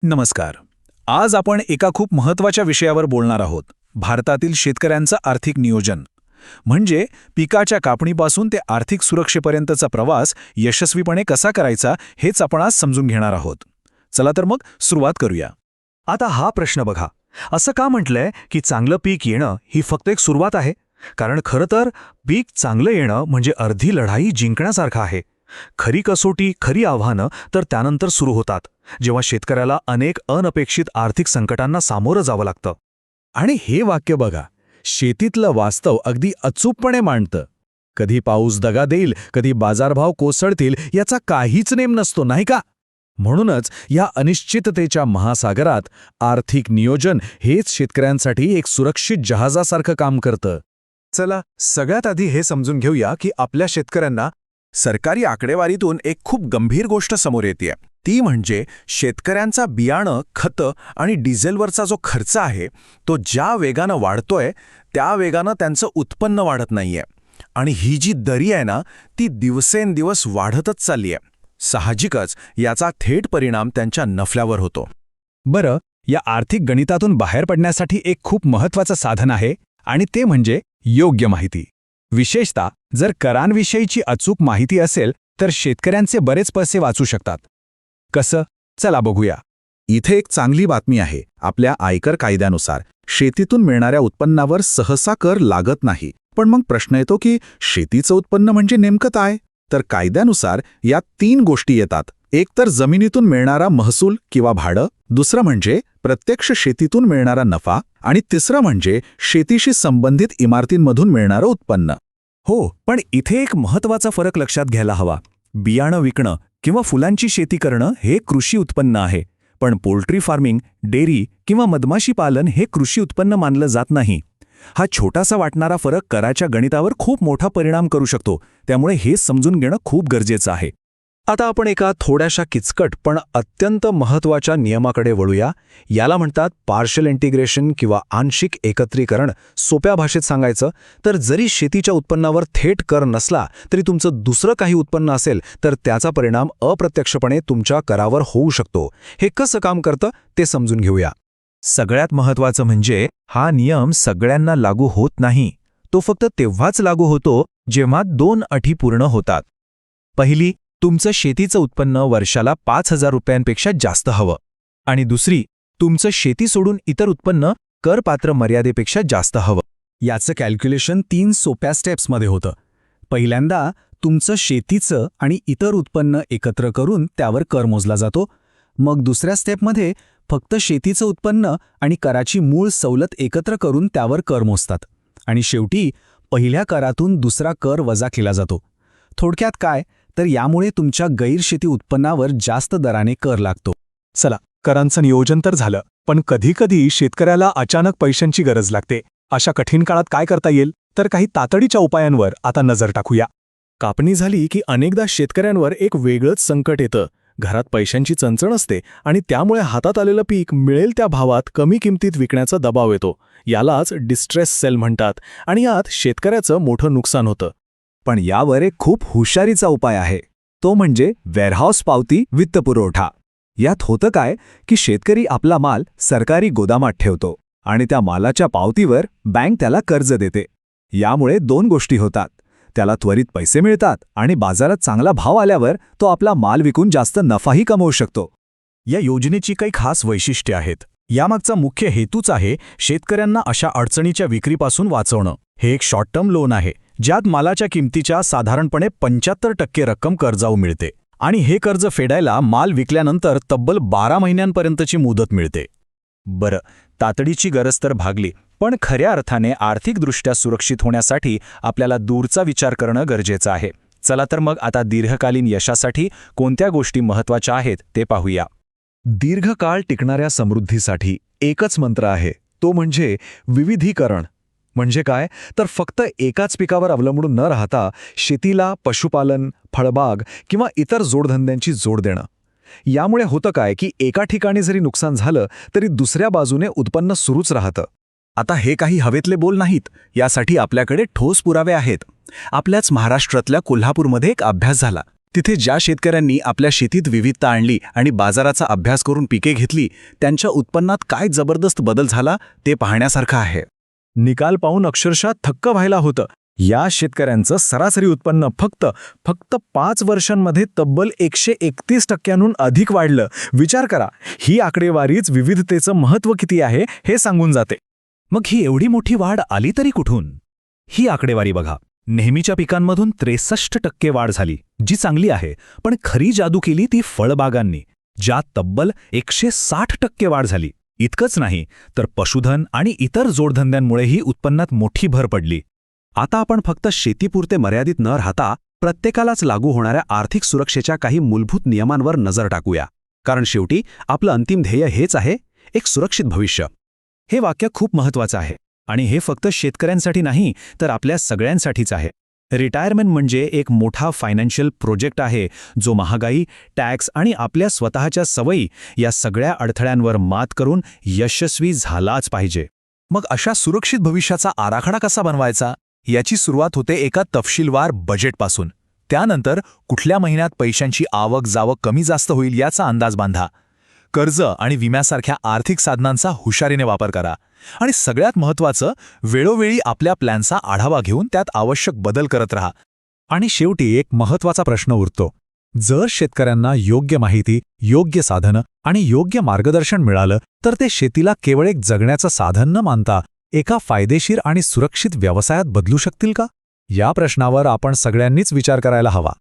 नमस्कार. आज आपण एका खूप महत्त्वाच्या विषयावर बोलणार आहोत. भारतातील शेतकऱ्यांचं आर्थिक नियोजन. म्हणजे पिकाच्या कापणीपासून ते आर्थिक सुरक्षेपर्यंतचा प्रवास यशस्वीपणे कसा करायचा हेच आपण आज समजून घेणार आहोत. चला तर मग सुरुवात करूया. आता हा प्रश्न बघा, असं का म्हटलंय की चांगलं पीक येणं ही फक्त एक सुरुवात आहे? कारण खरं तर पीक चांगलं येणं म्हणजे अर्धी लढाई जिंकण्यासारखं आहे. खरी कसोटी, खरी आव्हानं तर त्यानंतर सुरू होतात, जेव्हा शेतकऱ्याला अनेक अनपेक्षित आर्थिक संकटांना सामोरं जावं लागतं. आणि हे वाक्य बघा, शेतीतलं वास्तव अगदी अचूकपणे मांडतं. कधी पाऊस दगा देईल, कधी बाजारभाव कोसळतील याचा काहीच नेम नसतो, नाही का? म्हणूनच या अनिश्चिततेच्या महासागरात आर्थिक नियोजन हेच शेतकऱ्यांसाठी एक सुरक्षित जहाजासारखं काम करतं. चला, सगळ्यात आधी हे समजून घेऊया की आपल्या शेतकऱ्यांना सरकारी आकडेवारीतून एक खूप गंभीर गोष्ट समोर येते. ती म्हणजे शेतकऱ्यांचा बियाणं, खतं आणि डिझेलवरचा जो खर्च आहे तो ज्या वेगानं वाढतोय त्या वेगानं त्यांचं उत्पन्न वाढत नाहीये. आणि ही जी दरी आहे ना, ती दिवसेंदिवस वाढतच चालली आहे. साहजिकच याचा थेट परिणाम त्यांच्या नफ्यावर होतो. बरं, या आर्थिक गणितातून बाहेर पडण्यासाठी एक खूप महत्त्वाचं साधन आहे, आणि ते म्हणजे योग्य माहिती. विशेषतः जर करांविषयीची अचूक माहिती असेल तर शेतकऱ्यांचे बरेच पैसे वाचू शकतात. कसं? चला बघूया. इथे एक चांगली बातमी आहे. आपल्या आयकर कायद्यानुसार शेतीतून मिळणाऱ्या उत्पन्नावर सहसा कर लागत नाही. पण मग प्रश्न येतो की शेतीचं उत्पन्न म्हणजे नेमकं काय? तर कायद्यानुसार यात 3 गोष्टी येतात. एक तर जमिनीतून मिळणारा महसूल किंवा भाडं, दुसरं म्हणजे प्रत्यक्ष शेतीतून मिळणारा नफा, आणि तिसरं म्हणजे शेतीशी संबंधित इमारतींमधून मिळणारं उत्पन्न. हो, पण इथे एक महत्त्वाचा फरक लक्षात घ्यायला हवा. बियाणं विकणं किंवा फुलांची शेती करणं हे कृषी उत्पन्न आहे, पण पोल्ट्री फार्मिंग, डेअरी किंवा मधमाशी पालन हे कृषी उत्पन्न मानलं जात नाही. हा छोटासा वाटणारा फरक कराच्या गणितावर खूप मोठा परिणाम करू शकतो, त्यामुळे हे समजून घेणं खूप गरजेचं आहे. आता आपण एका थोड्याशा किचकट पण अत्यंत महत्त्वाच्या नियमाकडे वळूया. याला म्हणतात पार्शल इंटिग्रेशन किंवा आंशिक एकत्रीकरण. सोप्या भाषेत सांगायचं तर जरी शेतीच्या उत्पन्नावर थेट कर नसला तरी तुमचं दुसरं काही उत्पन्न असेल तर त्याचा परिणाम अप्रत्यक्षपणे तुमच्या करावर होऊ शकतो. हे कसं काम करतं ते समजून घेऊया. सगळ्यात महत्त्वाचं म्हणजे हा नियम सगळ्यांना लागू होत नाही. तो फक्त तेव्हाच लागू होतो जेव्हा 2 अटी पूर्ण होतात. पहिली, तुमचं शेतीचं उत्पन्न वर्षाला 5,000 रुपयांपेक्षा जास्त हवं. आणि दुसरी, तुमचं शेती सोडून इतर उत्पन्न करपात्र मर्यादेपेक्षा जास्त हवं. याचं कॅल्क्युलेशन 3 सोप्या स्टेप्समध्ये होतं. पहिल्यांदा तुमचं शेतीचं आणि इतर उत्पन्न एकत्र करून त्यावर कर मोजला जातो. मग दुसऱ्या स्टेपमध्ये फक्त शेतीचं उत्पन्न आणि कराची मूळ सवलत एकत्र करून त्यावर कर मोजतात. आणि शेवटी पहिल्या करातून दुसरा कर वजा केला जातो. थोडक्यात काय, तर यामुळे तुमच्या गैरशेती उत्पन्नावर जास्त दराने कर लागतो. चला, करांचं नियोजन तर झालं, पण कधीकधी शेतकऱ्याला अचानक पैशांची गरज लागते. अशा कठीण काळात काय करता येईल? तर काही तातडीच्या उपायांवर आता नजर टाकूया. कापणी झाली की अनेकदा शेतकऱ्यांवर एक वेगळंच संकट येतं. घरात पैशांची चणचण असते आणि त्यामुळे हातात आलेलं पीक मिळेल त्या भावात कमी किमतीत विकण्याचा दबाव येतो. यालाच डिस्ट्रेस सेल म्हणतात, आणि यात शेतकऱ्याचं मोठं नुकसान होतं. पण यावर एक खूप हुशारीचा उपाय आहे. तो म्हणजे वेअरहाऊस पावती वित्तपुरवठा. यात होतं काय की शेतकरी आपला माल सरकारी गोदामात ठेवतो आणि त्या मालाच्या पावतीवर बँक त्याला कर्ज देते. यामुळे 2 गोष्टी होतात. त्याला त्वरित पैसे मिळतात आणि बाजारात चांगला भाव आल्यावर तो आपला माल विकून जास्त नफाही कमवू शकतो. या योजनेची काही खास वैशिष्ट्ये आहेत. यामागचा मुख्य हेतूच आहे शेतकऱ्यांना अशा अडचणीच्या विक्रीपासून वाचवणं. हे एक शॉर्ट टर्म लोन आहे, ज्यात मालाच्या किमतीच्या साधारणपणे 75% रक्कम कर्जाऊ मिळते, आणि हे कर्ज फेडायला माल विकल्यानंतर तब्बल 12 महिन्यांपर्यंतची मुदत मिळते. बरं, तातडीची गरज तर भागली, पण खऱ्या अर्थाने आर्थिकदृष्ट्या सुरक्षित होण्यासाठी आपल्याला दूरचा विचार करणं गरजेचं आहे. चला तर मग आता दीर्घकालीन यशासाठी कोणत्या गोष्टी महत्त्वाच्या आहेत ते पाहूया. दीर्घकाळ टिकणाऱ्या समृद्धीसाठी एकच मंत्र आहे, तो म्हणजे विविधीकरण. म्हणजे काय, तर फक्त एकाच पिकावर अवलंबून न राहता शेतीला पशुपालन, फळबाग किंवा इतर जोडधंद्यांची जोड देणं. यामुळे होतं काय की एका ठिकाणी जरी नुकसान झालं तरी दुसऱ्या बाजूने उत्पन्न सुरूच राहतं. आता हे काही हवेतले बोल नाहीत. यासाठी आपल्याकडे ठोस पुरावे आहेत. आपल्याच महाराष्ट्रातल्या कोल्हापूरमध्ये एक अभ्यास झाला. तिथे ज्या शेतकऱ्यांनी आपल्या शेतीत विविधता आणली आणि बाजाराचा अभ्यास करून पिके घेतली, त्यांच्या उत्पन्नात काय जबरदस्त बदल झाला ते पाहण्यासारखं आहे. निकाल पाहून अक्षरशः थक्क व्हायला होतं. या शेतकऱ्यांचं सरासरी उत्पन्न फक्त 5 वर्षांमध्ये तब्बल 131% अधिक वाढलं. विचार करा, ही आकडेवारीच विविधतेचं महत्त्व किती आहे हे सांगून जाते. मग ही एवढी मोठी वाढ आली तरी कुठून? ही आकडेवारी बघा. नेहमीच्या पिकांमधून 63% वाढ झाली, जी चांगली आहे, पण खरी जादू केली ती फळबागांनी, ज्यात तब्बल 160% वाढ झाली. इतकंच नाही तर पशुधन आणि इतर जोडधंद्यांमुळेही उत्पन्नात मोठी भर पडली. आता आपण फक्त शेतीपुरते मर्यादित न राहता प्रत्येकालाच लागू होणाऱ्या आर्थिक सुरक्षेच्या काही मूलभूत नियमांवर नजर टाकूया. कारण शेवटी आपलं अंतिम ध्येय हेच आहे, एक सुरक्षित भविष्य. हे वाक्य खूप महत्त्वाचं आहे आणि हे फक्त शेतकऱ्यांसाठी नाही तर आपल्या सगळ्यांसाठीच आहे. रिटायरमेंट म्हणजे एक मोठा फायनान्शियल प्रोजेक्ट आहे, जो महागाई, टॅक्स आणि आपल्या स्वतःच्या सवयी या सगळ्या अडथळ्यांवर मात करून यशस्वी झालाच पाहिजे. मग अशा सुरक्षित भविष्याचा आराखडा कसा बनवायचा? याची सुरुवात होते एका तपशीलवार बजेटपासून. त्यानंतर कुठल्या महिन्यात पैशांची आवक जावक कमी जास्त होईल याचा अंदाज बांधा. कर्ज आणि विम्यासारख्या आर्थिक साधनांचा हुशारीने वापर करा. आणि सगळ्यात महत्त्वाचं, वेळोवेळी आपल्या प्लॅनचा आढावा घेऊन त्यात आवश्यक बदल करत राहा. आणि शेवटी एक महत्त्वाचा प्रश्न उरतो. जर शेतकऱ्यांना योग्य माहिती, योग्य साधनं आणि योग्य मार्गदर्शन मिळालं तर ते शेतीला केवळ एक जगण्याचं साधन न मानता एका फायदेशीर आणि सुरक्षित व्यवसायात बदलू शकतील का? या प्रश्नावर आपण सगळ्यांनीच विचार करायला हवा.